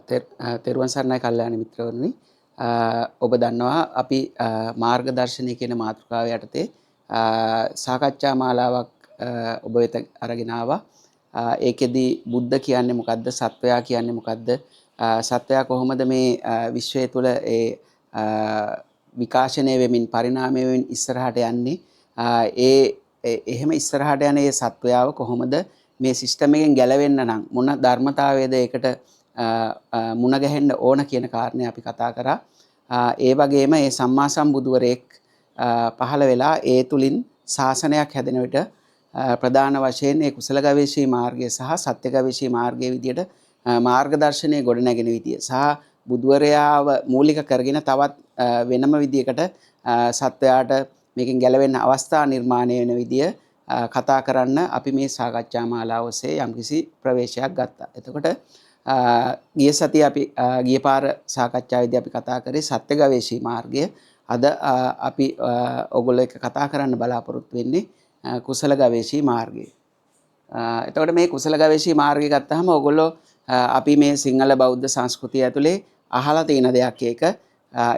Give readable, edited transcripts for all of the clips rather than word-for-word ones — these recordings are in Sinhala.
තෙරුවන් සරණයි කල්යාණ මිත්‍රවරුනි. ඔබ දන්නවා අපි මාර්ගදර්ශනය කියන මාතෘකාව යටතේ සාකච්ඡා මාලාවක් ඔබ වෙත අරගෙන ආවා. ඒකෙදි බුද්ධ කියන්නේ මොකද්ද? සත්වයා කියන්නේ මොකද්ද? සත්වයා කොහොමද මේ විශ්වය තුළ විකාශනය වෙමින් පරිණාමය වෙමින් ඉස්සරහට යන්නේ? එහෙම ඉස්සරහට යන මේ සත්වයාව කොහොමද මේ සිස්ටම් එකෙන් ගැලවෙන්න නම් මොන ධර්මතාවයද ඒකට මුණ ගැහෙන්න ඕන කියන කාරණේ අපි කතා කරා. ඒ වගේම මේ සම්මා සම්බුදුවරයෙක් පහළ වෙලා ඒ තුලින් ශාසනයක් හැදෙන විට ප්‍රධාන වශයෙන් මේ කුසල ගවේෂී මාර්ගය සහ සත්‍ය ගවේෂී මාර්ගයේ විදියට මාර්ගදර්ශනයේ ගොඩනැගෙන විදිය සහ බුදුවරයාව මූලික කරගෙන තවත් වෙනම විදියකට සත්වයාට මේකෙන් ගැලවෙන්න අවස්ථා නිර්මාණය වෙන විදිය කතා කරන්න අපි මේ සාකච්ඡා මාලාව ඔස්සේ යම්කිසි ප්‍රවේශයක් ගත්තා. එතකොට ගිය සතිය අපි ගිය පාර සාකච්ඡාවේදී අපි කතා කරේ සත්‍ය ගවේෂී මාර්ගය. අද අපි ඔයගොල්ලෝ එක්ක කතා කරන්න බලාපොරොත්තු වෙන්නේ කුසල ගවේෂී මාර්ගය. එතකොට මේ කුසල ගවේෂී මාර්ගය ගත්තාම ඔයගොල්ලෝ අපි මේ සිංහල බෞද්ධ සංස්කෘතිය ඇතුලේ අහලා තියෙන දෙයක් ඒක.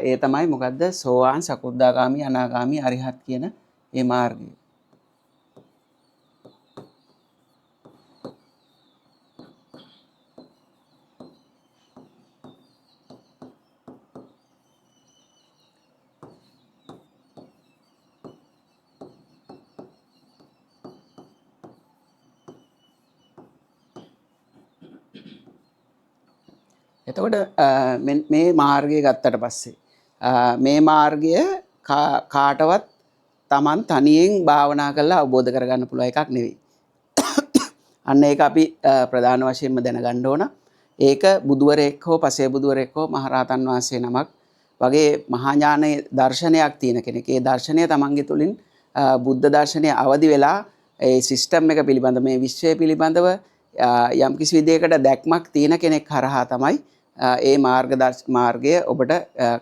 ඒ තමයි මොකද්ද? සෝවාන් සකෘදාගාමි අනාගාමි අරිහත් කියන මේ මාර්ගය. එතකොට මේ මාර්ගය ගත්තට පස්සේ මේ මාර්ගය කාටවත් Taman තනියෙන් භාවනා කරලා අවබෝධ කරගන්න පුළුවන් එකක් නෙවෙයි. අන්න ඒක අපි ප්‍රධාන වශයෙන්ම දැනගන්න ඕන. ඒක බුදුවරයෙක් හෝ පසේ බුදුවරයෙක් හෝ මහරහතන් වහන්සේ නමක් වගේ මහා ඥානයේ දර්ශනයක් තියෙන කෙනෙක්. ඒ දර්ශනය Tamanගේ තුලින් බුද්ධ දර්ශනය අවදි වෙලා ඒ සිස්ටම් එක පිළිබඳ මේ විශ්වය පිළිබඳව යම් කිසි විදියකට දැක්මක් තියෙන කෙනෙක් හරහා තමයි ඒ මාර්ගය ඔබට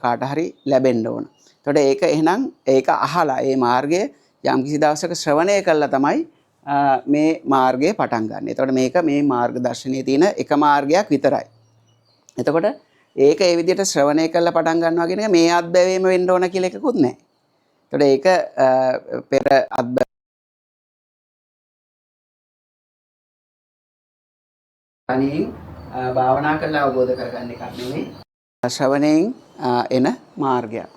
කාට හරි ලැබෙන්න ඕන. එතකොට ඒක එහෙනම් ඒක අහලා ඒ මාර්ගය යම් කිසි දවසක ශ්‍රවණය කළා තමයි මේ මාර්ගය පටන් ගන්න. එතකොට මේක මේ මාර්ග දර්ශනයේ තියෙන එක මාර්ගයක් විතරයි. එතකොට ඒක ඒ විදිහට ශ්‍රවණය කළා පටන් ගන්නවා කියන එක මේ අත්බැවීම වෙන්න ඕන කියලා එකකුත් නැහැ. එතකොට ඒක පෙර අත්බැවීම භාවනා කරලා අවබෝධ කරගන්න එකක් නෙමෙයි. ශ්‍රවණයෙන් එන මාර්ගයක්.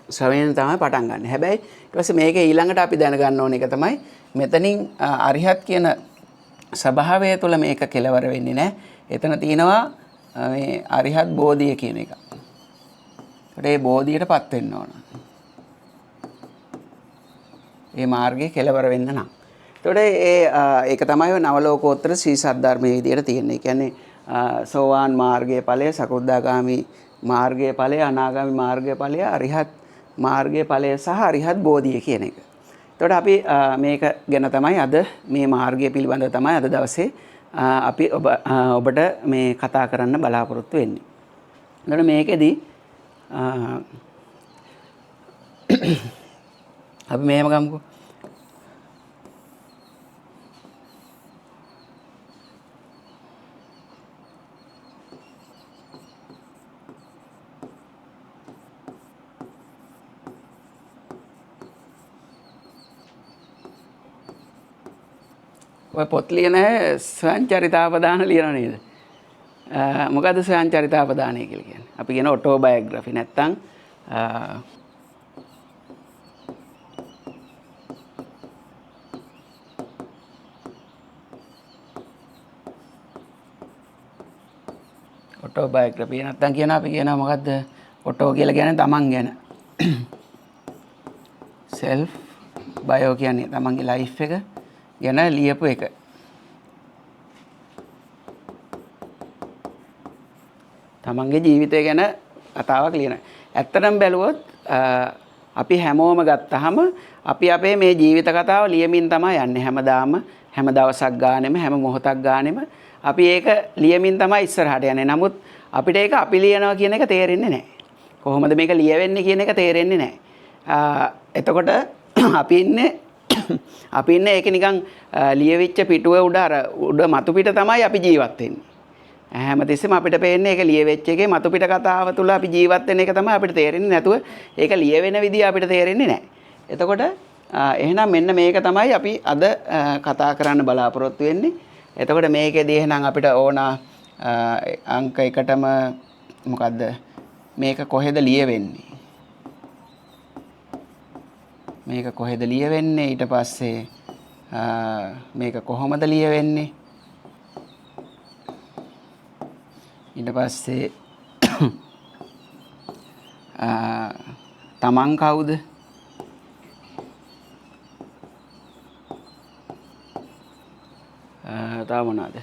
ශ්‍රවණයෙන් තමයි පටන් ගන්න. හැබැයි ඊට පස්සේ මේක ඊළඟට අපි දැනගන්න ඕන එක තමයි මෙතනින් අරිහත් කියන ස්වභාවය තුළ මේක කෙලවර වෙන්නේ නැහැ. එතන තියෙනවා මේ අරිහත් බෝධිය කියන එක. ඒකට ඒ බෝධියටපත් වෙන්න ඕන. මේ මාර්ගයේ කෙලවර වෙන්න නම්. ඒතකොට ඒක තමයි නවලෝකෝත්තර ශ්‍රී සද්ධර්මයේ විදියට තියෙන්නේ. ඒ කියන්නේ සෝවාන් මාර්ගයේ ඵලය, සකෘදාගාමි මාර්ගයේ ඵලය, අනාගාමි මාර්ගයේ ඵලය, අරිහත් මාර්ගයේ ඵලය සහ අරිහත් බෝධිය කියන එක. එතකොට අපි මේක ගැන තමයි අද මේ මාර්ගය පිළිබඳව තමයි අද දවසේ අපි ඔබට මේ කතා කරන්න බලාපොරොත්තු වෙන්නේ. එතකොට මේකෙදි අපි මෙහෙම ගමුකෝ. ඔය පොත් ලියන ස්වයං චරිතාපදාන ලියන නේද? මොකද්ද ස්වයං චරිතාපදානය කියලා කියන්නේ? අපි කියන ඔටෝබයෝග්‍රැෆි නැත්තම් ඔටෝබයෝග්‍රැෆි නැත්තම් කියන අපි කියනවා මොකද්ද? ඔටෝ කියලා කියන්නේ තමන් ගැන. සෙල්ෆ් බයෝ කියන්නේ තමන්ගේ ලයිෆ් එක ගැන ලියපු එක. තමන්ගේ ජීවිතය ගැන කතාවක් ලියන. ඇත්තටම බැලුවොත් අපි හැමෝම ගත්තාම අපි අපේ මේ ජීවිත කතාව ලියමින් තමයි යන්නේ. හැම දවසක් ගානෙම හැම මොහොතක් ගානෙම අපි ඒක ලියමින් තමයි ඉස්සරහට යන්නේ. නමුත් අපිට ඒක අපි ලියනවා කියන එක තේරෙන්නේ නැහැ. කොහොමද මේක ලියවෙන්නේ කියන එක තේරෙන්නේ නැහැ. එතකොට අපි ඉන්නේ ඒක නිකන් ලියවිච්ච පිටුවේ උඩ මතු පිට තමයි අපි ජීවත් වෙන්නේ. හැමතිස්සෙම අපිට පේන්නේ ඒක ලියවෙච්ච එකේ මතු පිට කතාව තුළ අපි ජීවත් වෙන එක තමයි අපිට තේරෙන්නේ නැතුව ඒක ලියවෙන විදිය අපිට තේරෙන්නේ නැහැ. එතකොට එහෙනම් මෙන්න මේක තමයි අපි අද කතා කරන්න බලාපොරොත්තු වෙන්නේ. එතකොට මේකෙදී එහෙනම් අපිට ඕන අංක එකටම මොකද්ද මේක කොහෙද ලියවෙන්නේ? මේක කොහෙද ලියවෙන්නේ? ඊට පස්සේ මේක කොහොමද ලියවෙන්නේ? ඊට පස්සේ තමන් කවුද? තව මොනවාද?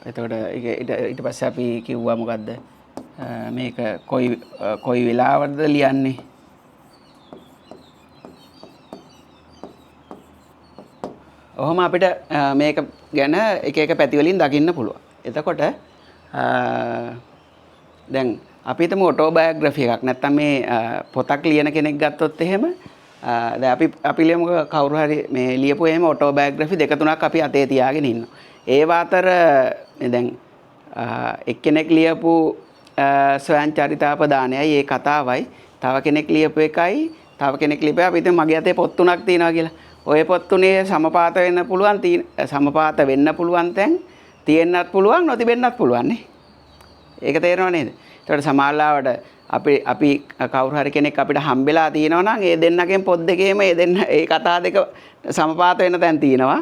එතකොට ඊට පස්සේ අපි කිව්වා මොකද්ද? මේක කොයි වෙලාවටද ලියන්නේ? ඔහොම අපිට මේක ගැන එක එක පැති වලින් දකින්න පුළුවන්. එතකොට දැන් අපි හිතමු ඔටෝබයෝග්‍රැෆි එකක් නැත්තම් මේ පොතක් ලියන කෙනෙක් ගත්තොත් එහෙම දැන් අපි ලියමු කවුරු හරි මේ ලියපු එහෙම ඔටෝබයෝග්‍රැෆි දෙක තුනක් අපි අතේ තියාගෙන ඉන්නවා. ඒව අතර දැන් එක්කෙනෙක් ලියපු ස්වයං චරිතාපදානයයි ඒ කතාවයි තව කෙනෙක් ලියපු එකයි තව කෙනෙක් ලියපුවා අපි හිතමු මගේ අතේ පොත් තුනක් තියෙනවා කියලා. ඔය පොත් තුනේ සමපාත වෙන්න පුළුවන් සමපාත වෙන්න පුළුවන් තැන් තියෙන්නත් පුළුවන් නොතිබෙන්නත් පුළුවන් නේ. ඒක තේරෙනව නේද? ඒකට සමාල්ලාවට අපි කවුරු හරි කෙනෙක් අපිට හම්බෙලා තියෙනවා නම් ඒ දෙන්නගෙන් පොත් දෙකේම ඒ කතා දෙක සමපාත වෙන තැන් තියෙනවා.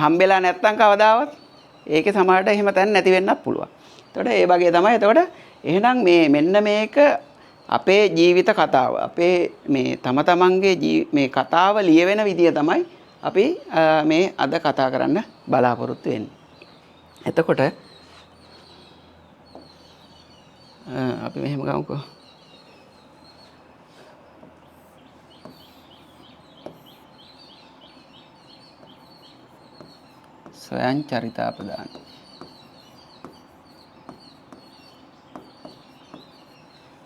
හම්බෙලා නැත්තම් කවදාවත් ඒකේ සමහරට එහෙම තැන් නැති වෙන්නත් පුළුවන්. ඒතකොට ඒ වගේ තමයි. එතකොට එහෙනම් මෙන්න මේක අපේ ජීවිත කතාව. අපේ මේ තමන්ගේ මේ කතාව ලියවෙන විදිය තමයි අපි මේ අද කතා කරන්න බලාපොරොත්තු වෙන්නේ. එතකොට අපි මෙහෙම ගමුකෝ. ස්වයං චරිතාපදාන.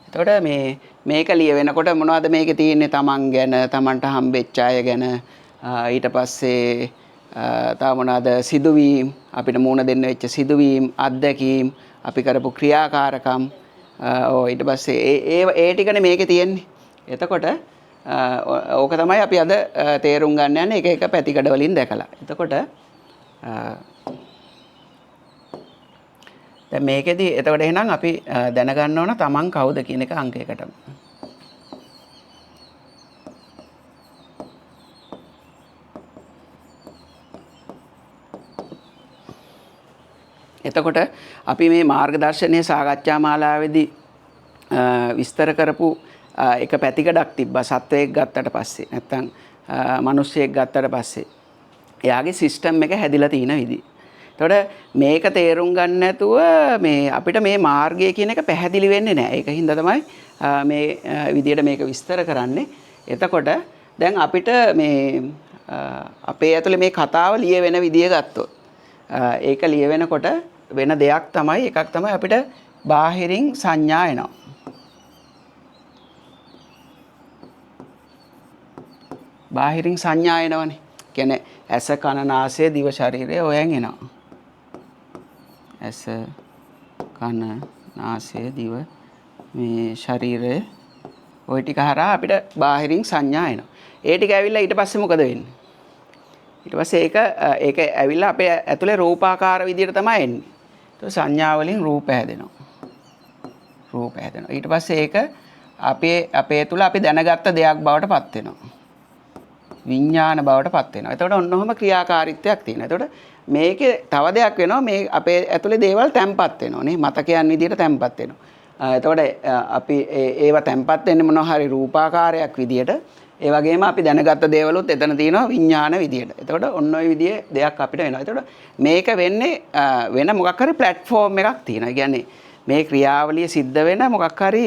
එතකොට මේක ලියවෙනකොට මොනවද මේකේ තියෙන්නේ? තමන් ගැන, තමන්ට හම්බෙච්ච අය ගැන, ඊට පස්සේ තව මොනවද සිදුවීම්, අපිට මුණ දෙන්න වෙච්ච සිදුවීම්, අත්දැකීම්, අපි කරපු ක්‍රියාකාරකම්, ඊට පස්සේ ඒ ටිකනේ මේකේ තියෙන්නේ. එතකොට ඕක තමයි අපි අද තේරුම් ගන්න යන්නේ එක එක පැතිකඩ වලින් දැකලා. එතකොට දැන් මේකෙදි එතකොට එහෙනම් අපි දැනගන්න ඕන තමන් කවුද කියන එක අංක එකටම. එතකොට අපි මේ මාර්ගදර්ශනයේ සාකච්ඡා මාලාවේදී විස්තර කරපු එක පැතිකඩක් තිබ්බා. සත්වයෙක් ගත්තට පස්සේ නැත්තම් මිනිස්සෙක් ගත්තට පස්සේ එයාගේ සිස්ටම් එක හැදිලා තියෙන විදිහ. එතකොට මේක තේරුම් ගන්න නැතුව මේ අපිට මේ මාර්ගය කියන එක පැහැදිලි වෙන්නේ නැහැ. ඒක හින්දා තමයි මේ විදියට මේක විස්තර කරන්නේ. එතකොට දැන් අපිට මේ අපේ ඇතුලේ මේ කතාව ලියවෙන විදිය ගත්තොත් ඒක ලියවෙනකොට වෙන දෙයක් තමයි එකක් තමයි අපිට බාහිරින් සංඥා එනවා. බාහිරින් සංඥා එනවනේ. කියන්නේ ඇස කන නාසය දිව ශරීරය ඔයන් එනවා. ඇස කන නාසය දිව මේ ශරීරය ওই ටික හරහා අපිට බාහිරින් සංඥා එනවා. ඒ ටික ඇවිල්ලා ඊට පස්සේ මොකද වෙන්නේ? ඊට පස්සේ ඒක ඇවිල්ලා අපේ ඇතුලේ රූපාකාර විදියට තමයි එන්නේ. ඒක සංඥා වලින් රූප හැදෙනවා. ඊට පස්සේ ඒක අපේ තුල අපි දැනගත්ත දෙයක් බවට පත් වෙනවා. විඥාන බවට පත් වෙනවා. එතකොට ඔන්න ඔහම ක්‍රියාකාරීත්වයක් තියෙනවා. එතකොට මේකේ තව දෙයක් වෙනවා. මේ අපේ ඇතුලේ දේවල් තැම්පත් වෙනවා නේ. මතකයන් විදියට තැම්පත් වෙනවා. එතකොට අපි ඒව තැම්පත් වෙන්නේ මොනවා හරි රූපාකාරයක් විදියට. ඒ වගේම අපි දැනගත්ත දේවලුත් එතන තියෙනවා විඥාන විදියට. එතකොට ඔන්න ඔය විදිහේ දෙයක් අපිට වෙනවා. එතකොට මේක වෙන්නේ වෙන මොකක් හරි ප්ලැට්ෆෝම් එකක් තියෙනවා. ඒ කියන්නේ මේ ක්‍රියාවලිය සිද්ධ වෙන මොකක් හරි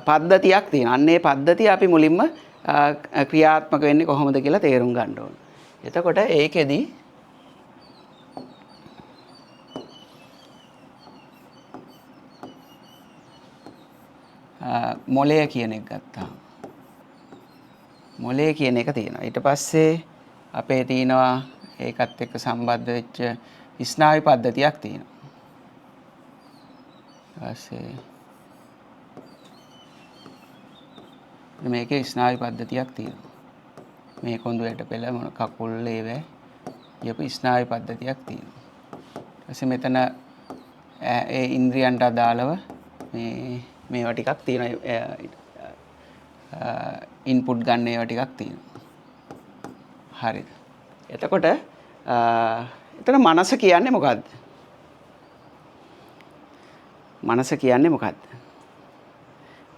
පද්ධතියක් තියෙනවා. අන්න ඒ පද්ධතිය අපි මුලින්ම ක්‍රියාත්මක වෙන්නේ කොහොමද කියලා තේරුම් ගන්න ඕන. එතකොට ඒකෙදි මොලය කියන එක ගත්තා. මොලේ කියන එක තියෙනවා. ඊට පස්සේ අපේ තියෙනවා ඒකත් එක්ක සම්බන්ධ වෙච්ච ස්නායු පද්ධතියක් තියෙනවා. ඊපස්සේ මේකේ ස්නායු පද්ධතියක් තියෙනවා. මේ කොඳුයට පෙළ මොන කකුල් ඒවේ යපු ස්නායු පද්ධතියක් තියෙනවා. ඊපස්සේ මෙතන ඒ ඉන්ද්‍රියන්ට අදාළව මේවා ටිකක් තියෙනවා. ඉන්පුට් ගන්න ඒවා ටිකක් තියෙනවා. හරිද? එතකොට එතන මනස කියන්නේ මොකද්ද? මනස කියන්නේ මොකද්ද?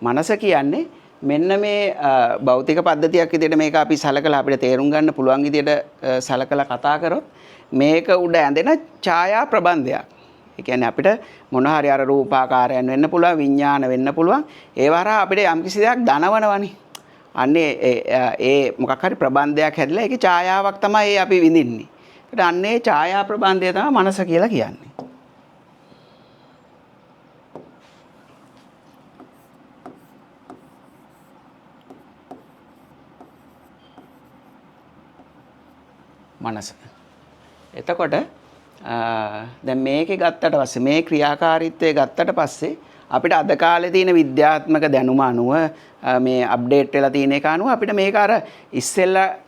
මනස කියන්නේ මෙන්න මේ භෞතික පද්ධතියක් විදිහට මේක අපි සලකලා අපිට තේරුම් ගන්න පුළුවන් විදිහට සලකලා කතා කරොත් මේක උඩ ඇඳෙන ඡායා ප්‍රබන්ධයක්. ඒ කියන්නේ අපිට මොන හරි අර රූපාකාරයන් වෙන්න පුළුවන්, විඥාන වෙන්න පුළුවන්. ඒ වහරා අපිට යම්කිසි දෙයක් දනවනවනේ. අන්නේ ඒ මොකක් හරි ප්‍රබන්ධයක් හැදිලා ඒකේ ඡායාවක් තමයි අපි විඳින්නේ. ඒකට අන්නේ ඡායා ප්‍රබන්ධය තමයි මනස කියලා කියන්නේ. මනස. එතකොට දැන් මේකේ ගත්තට පස්සේ මේ ක්‍රියාකාරීත්වය ගත්තට පස්සේ අපිට අද කාලේ තියෙන විද්‍යාත්මක දැනුම අනුව මේ අප්ඩේට් වෙලා තියෙන එක අනුව අපිට මේක අර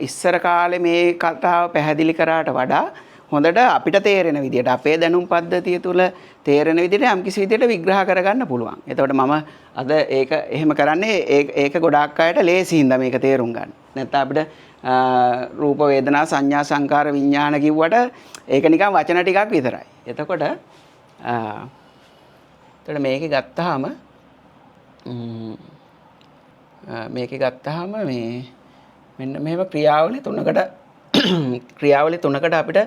ඉස්සර කාලේ මේ කතාව පැහැදිලි කරාට වඩා හොඳට අපිට තේරෙන විදිහට අපේ දැනුම් පද්ධතිය තුළ තේරෙන විදිහට යම්කිසි විදිහට විග්‍රහ කරගන්න පුළුවන්. එතකොට මම අද ඒක එහෙම කරන්නේ ඒක ගොඩාක් අයට ලේසියින්ද මේක තේරුම් ගන්න. නැත්නම් අපිට රූප වේදනා සංඥා සංකාර විඥාන කිව්වට ඒක නිකන් වචන ටිකක් විතරයි. එතකොට මේකේ ගත්තාම මේ මෙන්න මෙහෙම ක්‍රියාවලි තුනකට අපිට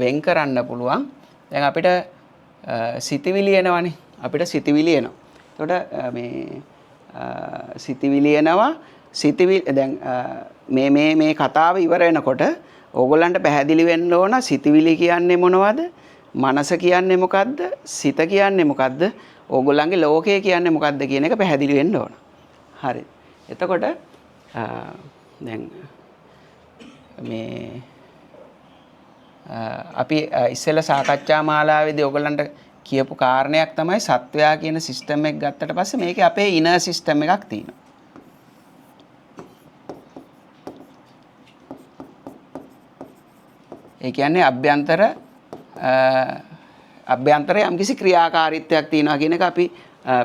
වෙන් කරන්න පුළුවන්. දැන් අපිට සිතවිලි එනවනේ. අපිට සිතවිලි එනවා. එතකොට මේ සිතවිලි එනවා. දැන් මේ කතාව ඉවර වෙනකොට ඕගොල්ලන්ට පැහැදිලි වෙන්න ඕන සිතවිලි කියන්නේ මොනවද? මනස කියන්නේ මොකද්ද? සිත කියන්නේ මොකද්ද? ඕගොල්ලන්ගේ ලෝකය කියන්නේ මොකද්ද කියන එක පැහැදිලි වෙන්න ඕන. හරි. එතකොට දැන් මේ අපි ඉස්සෙල්ලා සාකච්ඡා මාලාවේදී ඕගොල්ලන්ට කියපු කාරණයක් තමයි සත්වයා කියන සිස්ටම් එක ගත්තට පස්සේ මේකේ අපේ ඉනර් සිස්ටම් එකක් තියෙනවා. ඒ කියන්නේ අභ්‍යන්තරයේ යම්කිසි ක්‍රියාකාරීත්වයක් තියෙනවා කියන එක අපි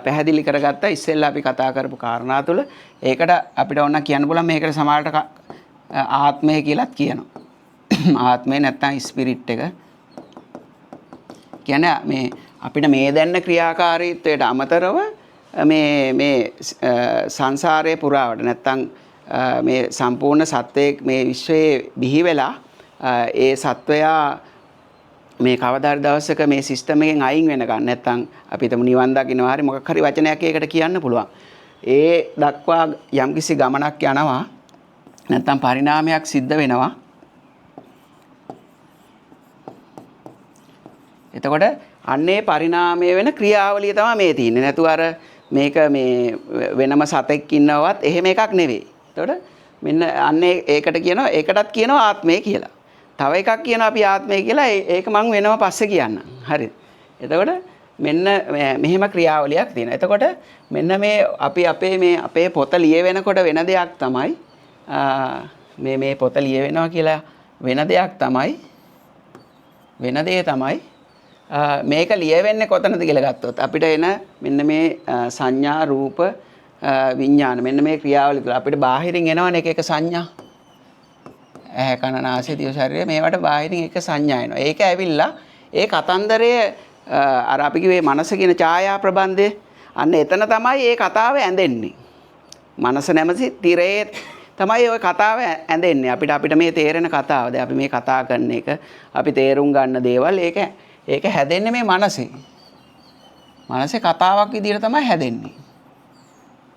පැහැදිලි කරගත්තා ඉස්සෙල්ලා අපි කතා කරපු කාරණා තුළ. ඒකට අපිට ඕන කියන්න පුළුවන් මේකට සමහරට ආත්මය කියලාත් කියනවා. ආත්මය නැත්නම් ස්පිරිට් එක. කියන්නේ මේ අපිට මේ දැන්න ක්‍රියාකාරීත්වයට අමතරව මේ සංසාරයේ පුරාවට නැත්නම් මේ සම්පූර්ණ සත්වයේ මේ විශ්වයේ බිහි වෙලා ඒ සත්වයා මේ කවදාද දවසක මේ සිස්ටම් එකෙන් අයින් වෙනකන් නැත්නම් අපි හිතමු නිවන් දකින්නවා හරි මොකක් හරි වචනයක් ඒකට කියන්න පුළුවන්. ඒ දක්වා යම්කිසි ගමනක් යනවා නැත්නම් පරිණාමයක් සිද්ධ වෙනවා. එතකොට අන්නේ පරිණාමය වෙන ක්‍රියාවලිය තමයි මේ තියෙන්නේ. නැතුව අර මේක මේ වෙනම සතෙක් ඉන්නවත් එහෙම එකක් නෙවෙයි. එතකොට මෙන්න අන්නේ ඒකටත් කියනවා ආත්මය කියලා. තව එකක් කියනවා අපි ආත්මය කියලා. ඒක මම වෙනම පස්සේ කියන්නම්. හරිද? එතකොට මෙන්න මෙහෙම ක්‍රියාවලියක් තියෙනවා. එතකොට මෙන්න මේ අපි අපේ පොත ලියවෙනකොට වෙන දෙයක් තමයි මේ පොත ලියවෙනවා කියලා වෙන දෙයක් තමයි වෙන දේ තමයි මේක ලියවෙන්නේ කොතනද කියලා ගත්තොත් අපිට එන මෙන්න මේ සංඥා රූප විඥාන මෙන්න මේ ක්‍රියාවලිය තුළ අපිට බාහිරින් එනවනේ එක සංඥා ඇහැ කන නාසය දිව ශරීරය මේවට බාහිරින් එක සංඥා එනවා. ඒක ඇවිල්ලා ඒ කතන්දරයේ අර අපි කිව්වේ මනස කියන ඡායා ප්‍රබන්ධය අන්න එතන තමයි මේ කතාව ඇඳෙන්නේ. මනස නැමැති තිරේ තමයි ওই කතාව ඇඳෙන්නේ. අපිට මේ තේරෙන කතාව. දැන් අපි මේ කතා කරන එක අපි තේරුම් ගන්න දේවල් ඒක හැදෙන්නේ මේ මනසේ. මනසේ කතාවක් විදිහට තමයි හැදෙන්නේ.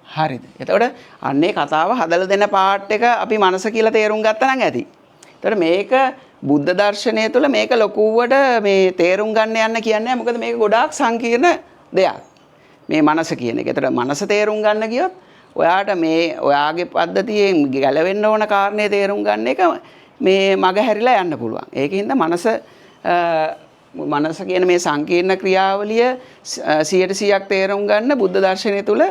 හරිද? එතකොට අන්නේ කතාව හදලා දෙන පාර්ට් එක අපි මනස කියලා තේරුම් ගත්තා නම් ඇති. එතකොට මේක බුද්ධ දර්ශනය තුළ මේක ලොකුවට මේ තේරුම් ගන්න යන්න කියන්නේ මොකද මේක ගොඩාක් සංකීර්ණ දෙයක්. මේ මනස කියන එක. එතකොට මනස තේරුම් ගන්න ගියොත් ඔයාට මේ ඔයාගේ පද්ධතියෙන් ගැලවෙන්න ඕන කාරණේ තේරුම් ගන්න එක මේ මග හැරිලා යන්න පුළුවන්. ඒකින්ද මනස කියන මේ සංකීර්ණ ක්‍රියාවලිය 100% තේරුම් ගන්න බුද්ධ දර්ශනය තුල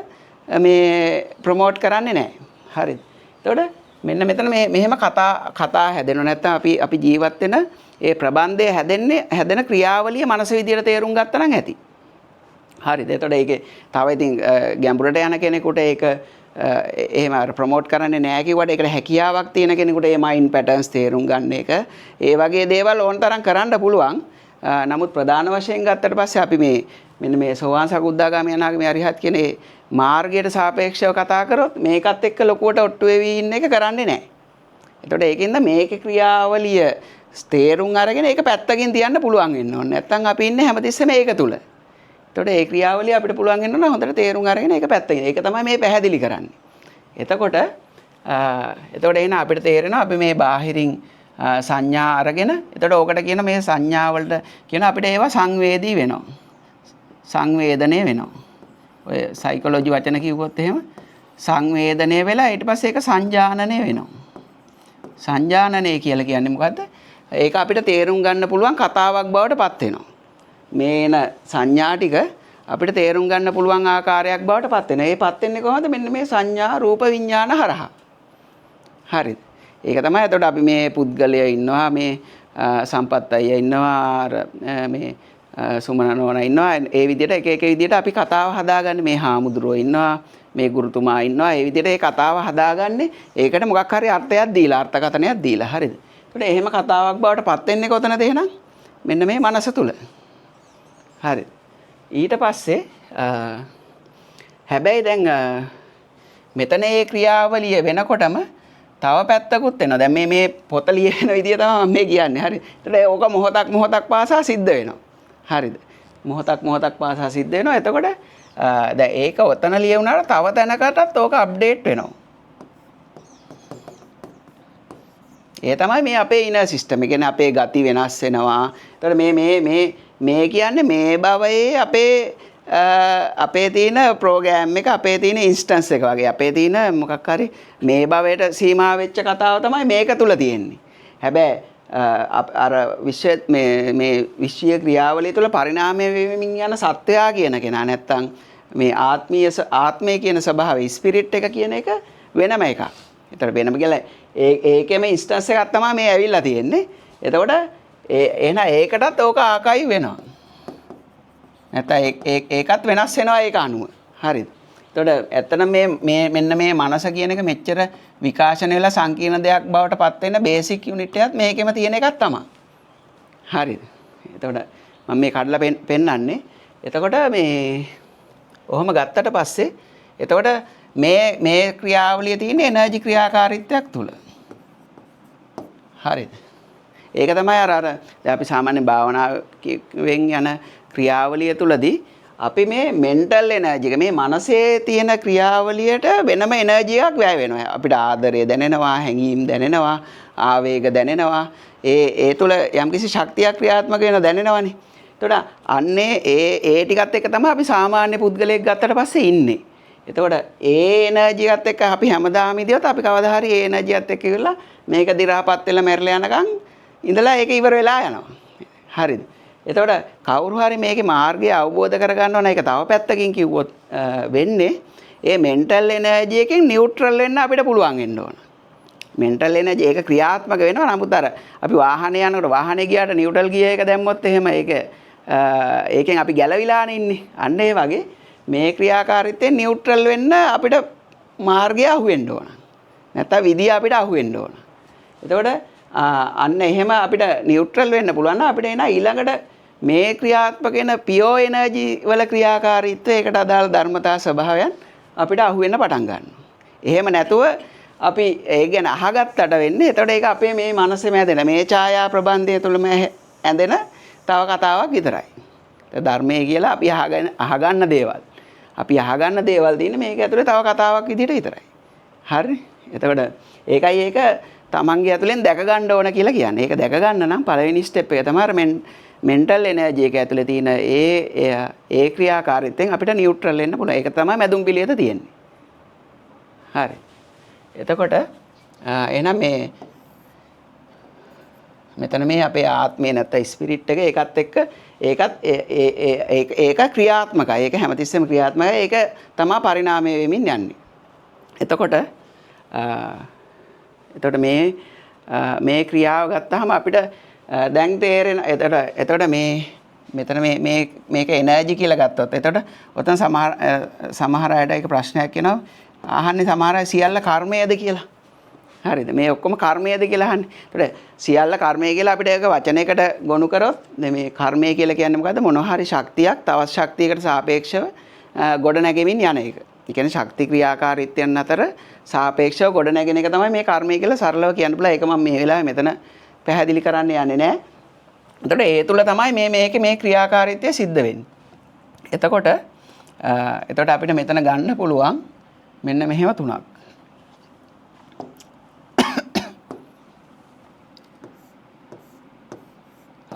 මේ ප්‍රොමෝට් කරන්නේ නැහැ. හරිද? එතකොට මෙන්න මෙතන මෙහෙම කතා හැදෙනවා. නැත්නම් අපි ජීවත් වෙන ඒ ප්‍රබන්ධය හැදෙන ක්‍රියාවලිය මනස විදියට තේරුම් ගත්තා නම් ඇති. හරිද? එතකොට ඒකේ තව ඉතින් ගැඹුරට යන කෙනෙකුට ඒක එහෙම ප්‍රොමෝට් කරන්නේ නැහැ කිව්වට ඒකට හැකියාවක් තියෙන කෙනෙකුට මේ මයින්ඩ් පැටර්න්ස් තේරුම් ගන්න එක ඒ වගේ දේවල් ඕන තරම් කරන්න පුළුවන්. නමුත් ප්‍රධාන වශයෙන් ගත්තට පස්සේ අපි මෙන්න මේ සෝවාන් සකුද්දාගාමී අනාගාමී අරිහත් කියන මේ මාර්ගයට සාපේක්ෂව කතා කරොත් මේකත් එක්ක ලොකුවට ඔට්ටු වෙවි ඉන්න එක කරන්නේ නැහැ. එතකොට ඒකෙන්ද මේකේ ක්‍රියාවලිය තේරුම් අරගෙන ඒක පැත්තකින් තියන්න පුළුවන් වෙන්න ඕනේ. නැත්නම් අපි ඉන්නේ හැමතිස්සෙම ඒක තුල. එතකොට ඒ ක්‍රියාවලිය අපිට පුළුවන් වෙන්න ඕන හොඳට තේරුම් අරගෙන ඒක පැත්තකින්. ඒක තමයි මේ පැහැදිලි කරන්නේ. එතකොට එහෙනම් අපිට තේරෙනවා අපි මේ බාහිරින් සංඥා අරගෙන එතකොට ඕකට කියන මේ සංඥා වලට කියන අපිට ඒවා සංවේදී වෙනවා. සංවේදනය වෙනවා. ඔය සයිකොලොජි වචන කිව්වොත් එහෙම සංවේදනය වෙලා ඊට පස්සේ ඒක සංජානනය වෙනවා. සංජානනය කියලා කියන්නේ මොකද්ද? ඒක අපිට තේරුම් ගන්න පුළුවන් කතාවක් බවට පත් වෙනවා. මේන සංඥා ටික අපිට තේරුම් ගන්න පුළුවන් ආකාරයක් බවට පත් වෙනවා. ඒ පත් වෙන්නේ කොහොමද? මෙන්න මේ සංඥා රූප විඥාන හරහා. හරිද? ඒක තමයි එතකොට අපි මේ පුද්ගලය ඉන්නවා මේ සම්පත් අයියා ඉන්නවා මේ සුමන නෝනා ඉන්නවා ඒ විදිහට එක විදිහට අපි කතාව හදාගන්නේ මේ හාමුදුරුවෝ ඉන්නවා මේ ගුරුතුමා ඉන්නවා ඒ විදිහට ඒ කතාව හදාගන්නේ ඒකට මොකක් හරි අර්ථයක් දීලා අර්ථකථනයක් දීලා හරිද එතකොට එහෙම කතාවක් බවට පත් වෙන්නේ කොතනද එහෙනම් මෙන්න මේ මනස තුල හරිද ඊට පස්සේ හැබැයි දැන් මෙතන මේ ක්‍රියාවලිය වෙනකොටම තව පැත්තකුත් වෙනවා. දැන් මේ පොත ලියන විදිය තමයි මම මේ කියන්නේ. හරි. ඒතකොට ඕක මොහොතක් පාසා සිද්ධ වෙනවා. හරිද? මොහොතක් පාසා සිද්ධ වෙනවා. එතකොට දැන් ඒක ඔතන ලියුණාට තව තැනකටත් ඕක අප්ඩේට් වෙනවා. ඒ තමයි මේ අපේ ඉනර් සිස්ටම්. ඒ කියන්නේ අපේ ගති වෙනස් වෙනවා. එතකොට මේ කියන්නේ මේ භවයේ අපේ තියෙන ප්‍රෝග්‍රෑම් එක අපේ තියෙන ඉන්ස්ටන්ස් එක වගේ අපේ තියෙන මොකක් හරි මේ භවයට සීමා වෙච්ච කතාව තමයි මේක තුල තියෙන්නේ. හැබැයි අර විශ්වීය ක්‍රියාවලිය තුල පරිණාමය වෙමින් යන සත්වයා කියන කෙනා නැත්තම් මේ ආත්මය කියන ස්වභාවය ස්පිරිට් එක කියන එක වෙනම එකක්. ඒතර වෙනම කියලා ඒකෙම ඉන්ස්ටන්ස් එකක් තමයි මේ ඇවිල්ලා තියෙන්නේ. එතකොට එහෙනම් ඒකටත් ඕක ආකයි වෙනවා. නැත්නම් ඒකත් වෙනස් වෙනවා ඒක අනුව. හරිද? එතකොට ඇත්තටම මෙන්න මේ මනස කියන එක මෙච්චර විකාශන වෙලා සංකීර්ණ දෙයක් බවට පත් වෙන බේසික් යුනිට් එකත් මේකෙම තියෙන එකක් තමයි. හරිද? එතකොට මම මේ කඩලා පෙන්නන්නේ. එතකොට මේ ඔහොම ගත්තට පස්සේ එතකොට මේ ක්‍රියාවලිය තියෙන එනර්ජි ක්‍රියාකාරීත්වයක් තුල. හරිද? ඒක තමයි අර දැන් අපි සාමාන්‍ය භාවනාවෙන් යන ක්‍රියාවලිය තුලදී අපි මේ මෙන්ටල් එනර්ජි එක මේ මනසේ තියෙන ක්‍රියාවලියට වෙනම එනර්ජි එකක් වැය වෙනවා. අපිට ආදරය දැනෙනවා, හැඟීම් දැනෙනවා, ආවේග දැනෙනවා. ඒ තුල යම්කිසි ශක්තියක් ක්‍රියාත්මක වෙනවා දැනෙනවනේ. එතකොට අන්නේ ඒ ටිකත් එක්ක තමයි අපි සාමාන්‍ය පුද්ගලයෙක් ගත්තට පස්සේ ඉන්නේ. එතකොට ඒ එනර්ජි එකත් එක්ක අපි හැමදාම ඉදියොත් අපි කවදා හරි ඒ එනර්ජියත් එක්ක ඉවරලා මේක දි รา පත් වෙලා මැරලා යනකම් ඉඳලා ඒක ඉවර වෙලා යනවා. හරිද? එතකොට කවුරු හරි මේකේ මාර්ගය අවබෝධ කරගන්න ඕන ඒක තව පැත්තකින් කිව්වොත් වෙන්නේ ඒ මෙන්ටල් එනර්ජි එකෙන් නියුට්‍රල් වෙන්න අපිට පුළුවන් වෙන්න ඕන. මෙන්ටල් එනර්ජි ඒක ක්‍රියාත්මක වෙනවා නමුත් අර අපි වාහනේ යනකොට වාහනේ ගියාට නියුට්‍රල් ගියර් එක දැම්මොත් එහෙම ඒකෙන් අපි ගැලවිලානේ ඉන්නේ. අන්න ඒ වගේ මේ ක්‍රියාකාරීත්වයෙන් නියුට්‍රල් වෙන්න අපිට මාර්ගය අහුවෙන්න ඕන. නැත්නම් විදිය අපිට අහුවෙන්න ඕන. එතකොට අන්න එහෙම අපිට නියුට්‍රල් වෙන්න පුළුවන් නම් අපිට එන ඊළඟට මේ ක්‍රියාත්මක වෙන පියෝ එනර්ජි වල ක්‍රියාකාරීත්වය ඒකට අදාළ ධර්මතා ස්වභාවයන් අපිට අහුවෙන්න පටන් ගන්නවා. එහෙම නැතුව අපි ඒ ගැන අහගත්තට වෙන්නේ එතකොට ඒක අපේ මේ මනසෙම ඇදෙන මේ ඡායා ප්‍රබන්ධය තුළම ඇඳෙන තව කතාවක් විතරයි. ධර්මයේ කියලා අපි අහගන්න දේවල්. අපි අහගන්න දේවල් තියෙන්නේ මේක ඇතුලේ තව කතාවක් විදිහට විතරයි. හරි? එතකොට ඒකයි ඒක තමන්ගේ ඇතුලෙන් දැක ගන්න ඕන කියලා කියන්නේ. ඒක දැක ගන්න නම් පළවෙනි ස්ටෙප් එක තමයි මෙන්ටල් එනර්ජි එක ඇතුලේ තියෙන ඒ ක්‍රියාකාරීත්වයෙන් අපිට නියුට්‍රල් වෙන්න පුළුවන්. ඒක තමයි මැදුම් පිළියෙත තියෙන්නේ. හරි. එතකොට එහෙනම් මේ මෙතන මේ අපේ ආත්මය නැත්නම් ස්පිරිට් එක ඒකත් එක්ක ඒක ක්‍රියාත්මකයි. ඒක හැමතිස්සෙම ක්‍රියාත්මකයි. ඒක තමයි පරිණාමය වෙමින් යන්නේ. එතකොට මේ ක්‍රියාව ගත්තාම අපිට දැන් තේරෙන එතකොට මේ මෙතන මේක එනර්ජි කියලා ගත්තොත් එතකොට ඔතන සමහර අයට ඒක ප්‍රශ්නයක් එනවා. අහන්නේ සමහර අය සියල්ල කර්මයේද කියලා. හරිද? මේ ඔක්කොම කර්මයේද කියලා අහන්නේ. ඒතකොට සියල්ල කර්මය කියලා අපිට ඒක වචනයකට ගොනු කරොත් මේ කර්මය කියලා කියන්නේ මොකද්ද? මොනවා හරි ශක්තියක් තවත් ශක්තියකට සාපේක්ෂව ගොඩ නැගෙමින් යන එක. ඒ කියන්නේ ශක්ති ක්‍රියාකාරීත්වයන් අතර සාපේක්ෂව ගොඩ නැගෙන එක තමයි මේ කර්මය කියලා සරලව කියන්න පුළුවන්. ඒක මම මේ වෙලාවේ මෙතන පැහැදිලි කරන්න යන්නේ නැහැ. එතකොට ඒ තුල තමයි මේකේ මේ ක්‍රියාකාරීත්වය සිද්ධ වෙන්නේ. එතකොට අපිට මෙතන ගන්න පුළුවන් මෙන්න මෙහෙම තුනක්.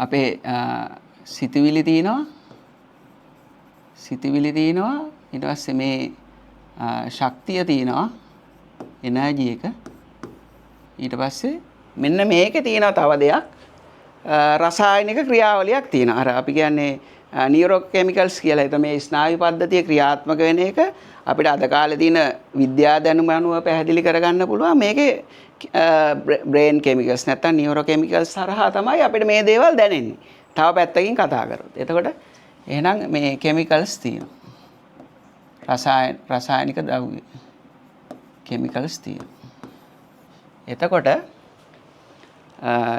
අපේ සිතුවිලි තියෙනවා ඊට පස්සේ මේ ශක්තිය තියෙනවා එනර්ජි එක ඊට පස්සේ මෙන්න මේකේ තියෙනවා තව දෙයක් රසායනික ක්‍රියාවලියක් තියෙනවා. අර අපි කියන්නේ නියුරෝකෙමිකල්ස් කියලා. ඒක මේ ස්නායු පද්ධතිය ක්‍රියාත්මක වෙන එක අපිට අද කාලේ තියෙන විද්‍යා දැනුම අනුව පැහැදිලි කරගන්න පුළුවන්. මේකේ බ්‍රේන් කෙමිකල්ස් නැත්නම් නියුරෝකෙමිකල්ස් හරහා තමයි අපිට මේ දේවල් දැනෙන්නේ. තව පැත්තකින් කතා කරොත්. එතකොට එහෙනම් මේ කෙමිකල්ස් තියෙනවා. රසායනික ද්‍රව්‍ය කෙමිකල්ස් තියෙනවා. එතකොට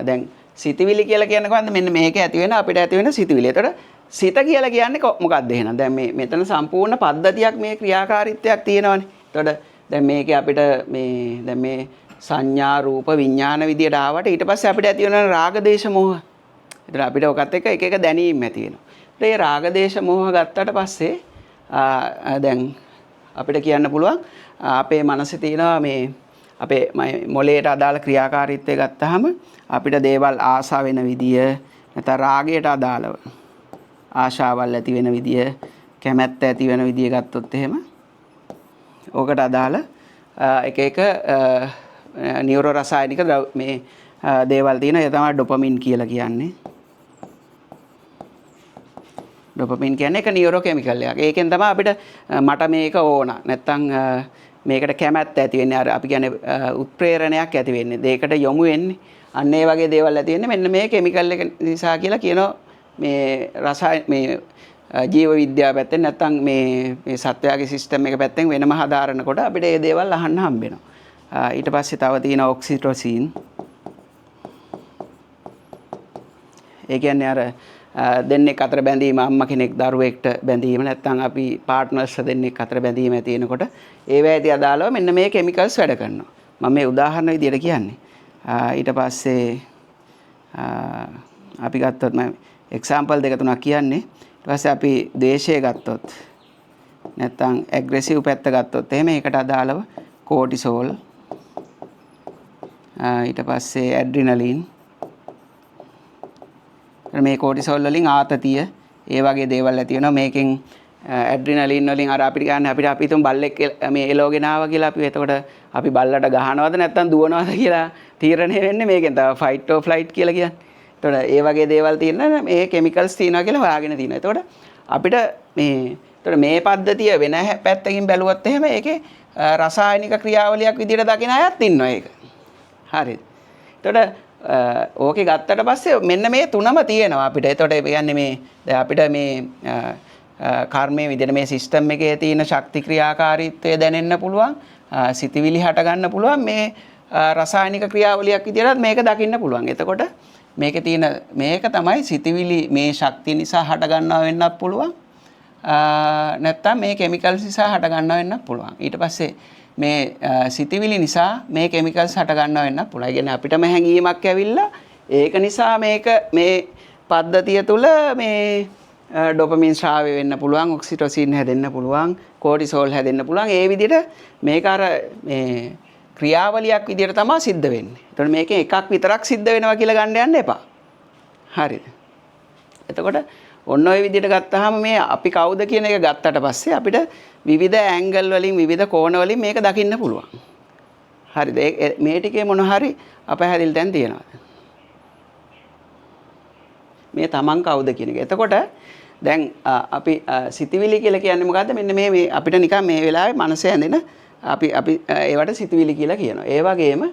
දැන් සිතවිලි කියලා කියන්නේ කොහොමද? මෙන්න මේක ඇති වෙන අපිට ඇති වෙන සිතවිලි. එතකොට සිත කියලා කියන්නේ මොකක්ද එහෙනම්? දැන් මෙතන සම්පූර්ණ පද්ධතියක් මේ ක්‍රියාකාරීත්වයක් තියෙනවානේ. එතකොට දැන් මේකේ අපිට දැන් මේ සංඥා රූප විඥාන විදියට ආවට ඊට පස්සේ අපිට ඇති වෙන රාග දේශ මොහ. එතකොට අපිට ඔකත් එක්ක එක එක දැනීම් ඇති වෙනවා. ඒ රාග දේශ මොහ ගත්තට පස්සේ දැන් අපිට කියන්න පුළුවන් අපේ මනසේ තියෙනවා මේ අපේ මොළයට අදාළ ක්‍රියාකාරීත්වය ගත්තාම අපිට දේවල් ආසා වෙන විදිය නැත්නම් රාගයට අදාළව ආශාවල් ඇති වෙන විදිය කැමැත්ත ඇති වෙන විදිය ගත්තොත් එහෙම ඕකට අදාළ එක නියුරෝ රසායනික මේ දේවල් තියෙනවා. ඒ තමයි ඩොපමින් කියලා කියන්නේ. ඩොපමින් කියන්නේ එක නියුරෝකෙමිකල් එකක්. ඒකෙන් තමයි අපිට මට මේක ඕන නැත්නම් මේකට කැමැත්ත ඇති වෙන්නේ. අර අපි කියන්නේ උත්ප්‍රේරණයක් ඇති වෙන්නේ. ඒකට යොමු වෙන්නේ. අන්න ඒ වගේ දේවල් ඇති වෙන්නේ මෙන්න මේ කෙමිකල් එක නිසා කියලා කියනවා. මේ මේ ජීව විද්‍යාව පැත්තෙන් නැත්නම් මේ සත්වයාගේ සිස්ටම් එක පැත්තෙන් වෙනම හදාරනකොට අපිට මේ දේවල් අහන්න හම්බ වෙනවා. ඊට පස්සේ තව තියෙන ඔක්සිටොසින්. ඒ කියන්නේ අර දෙන්නෙක් අතර බැඳීම, අම්මා කෙනෙක් දරුවෙක්ට බැඳීම නැත්නම් අපි පාර්ට්නර්ස් දෙන්නෙක් අතර බැඳීම ඇති වෙනකොට ඒවැයදී අදාළව මෙන්න මේ කෙමිකල්ස් වැඩ කරනවා. මම මේ උදාහරණ විදියට කියන්නේ. ඊට පස්සේ අපි ගත්තොත් මම එක්සැම්පල් දෙක තුනක් කියන්නේ. ඊට පස්සේ අපි ද්වේෂය ගත්තොත් නැත්නම් ඇග්‍රෙසිව් පැත්ත ගත්තොත් එහෙම ඒකට අදාළව කෝටිසෝල් ඊට පස්සේ ඇඩ්‍රිනලින් මේ කෝටිසෝල් වලින් ආතතිය ඒ වගේ දේවල් ඇති වෙනවා. මේකෙන් ඇඩ්‍රිනලින් වලින් අර අපිට ගන්න අපිට හිතමු බල්ලෙක් මේ එලෝගෙන ආවා කියලා අපි එතකොට අපි බල්ලට ගහනවද නැත්නම් දුවනවද කියලා තීරණය වෙන්නේ මේකෙන්. තමයි ෆයිට් ඔර් ෆ්ලයිට් කියලා කියන්නේ. එතකොට ඒ වගේ දේවල් තියෙන මේ කෙමිකල්ස් තියෙනවා කියලා හොයාගෙන තියෙනවා. එතකොට අපිට මේ පද්ධතිය වෙන පැත්තකින් බැලුවොත් එහෙම ඒකේ රසායනික ක්‍රියාවලියක් විදිහට දකින අයත් ඉන්නවා ඒක. හරිද? එතකොට ඕකේ ගත්තට පස්සේ මෙන්න මේ තුනම තියෙනවා අපිට. එතකොට කියන්නේ මේ දැන් අපිට මේ කර්මයේ විදිහට මේ සිස්ටම් එකේ තියෙන ශක්ති ක්‍රියාකාරීත්වය දැනෙන්න පුළුවන්. සිතවිලි හට ගන්න පුළුවන්. මේ රසායනික ක්‍රියාවලියක් විදිහට මේක දකින්න පුළුවන්. එතකොට මේකේ තියෙන මේක තමයි සිතවිලි මේ ශක්තිය නිසා හට ගන්නවා වෙන්නත් පුළුවන්. නැත්තම් මේ කෙමිකල්ස් නිසා හට ගන්නවා වෙන්නත් පුළුවන්. ඊට පස්සේ මේ සිතවිලි නිසා මේ කෙමිකල්ස් හට ගන්නවා වෙන්නත් පුළුවන්. ඒ කියන්නේ අපිටම හැඟීමක් ඇවිල්ලා ඒක නිසා මේක මේ පද්ධතිය තුල මේ ඩොපමින් ශ්‍රාවය වෙන්න පුළුවන්, ඔක්සිටොසින් හැදෙන්න පුළුවන්, කෝටිසෝල් හැදෙන්න පුළුවන්. ඒ විදිහට මේක අර මේ ක්‍රියාවලියක් විදිහට තමයි සිද්ධ වෙන්නේ. එතකොට මේකෙන් එකක් විතරක් සිද්ධ වෙනවා කියලා ගන්න යන්න එපා. හරිද? එතකොට ඔන්න ඔය විදිහට ගත්තාම මේ අපි කවුද කියන එක ගත්තට පස්සේ අපිට විවිධ ඇන්ගල් වලින් විවිධ කෝණ වලින් මේක දකින්න පුළුවන්. හරිද? මේ ටිකේ මොන හරි අපහැදිලි තැන් තියෙනවද? මේ තමන් කවුද කියන එක. එතකොට දැන් අපි සිතවිලි කියලා කියන්නේ මොකද්ද? මෙන්න මේ අපිට නිකන් මේ වෙලාවේ මනස ඇඳෙන අපි ඒවට සිතවිලි කියලා කියනවා. ඒ වගේම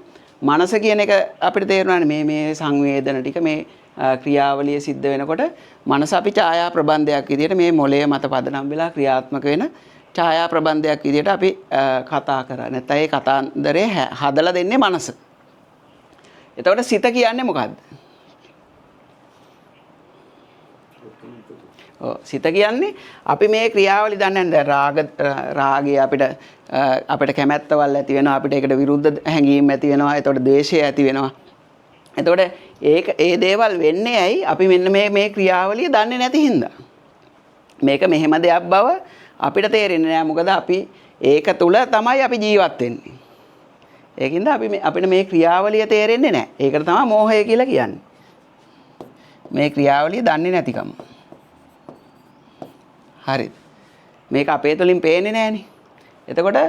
මනස කියන එක අපිට තේරුණානේ මේ සංවේදන ටික මේ ක්‍රියාවලිය සිද්ධ වෙනකොට මනස අපි ඡායා ප්‍රබන්ධයක් විදිහට මේ මොළය මත පදනම් වෙලා ක්‍රියාත්මක වෙන ඡායා ප්‍රබන්ධයක් විදිහට අපි කතා කරා. නැත්නම් ඒ කතාන්දරේ හදලා දෙන්නේ මනස. එතකොට සිත කියන්නේ මොකද්ද? සිත කියන්නේ අපි මේ ක්‍රියාවලි දන්නේ නැහැ. රාගය අපිට කැමැත්තවල් ඇති වෙනවා. අපිට ඒකට විරුද්ධ හැඟීම් ඇති වෙනවා. එතකොට ද්වේෂය ඇති වෙනවා. එතකොට ඒ දේවල් වෙන්නේ ඇයි? අපි මෙන්න මේ ක්‍රියාවලිය දන්නේ නැති හින්දා. මේක මෙහෙම දෙයක් බව අපිට තේරෙන්නේ නැහැ. මොකද අපි ඒක තුල තමයි අපි ජීවත් වෙන්නේ. ඒකින්ද අපිට මේ ක්‍රියාවලිය තේරෙන්නේ නැහැ. ඒකට තමයි මෝහය කියලා කියන්නේ. මේ ක්‍රියාවලිය දන්නේ නැතිකම. හරිද? මේක අපේ තුලින් පේන්නේ නැහනේ. එතකොට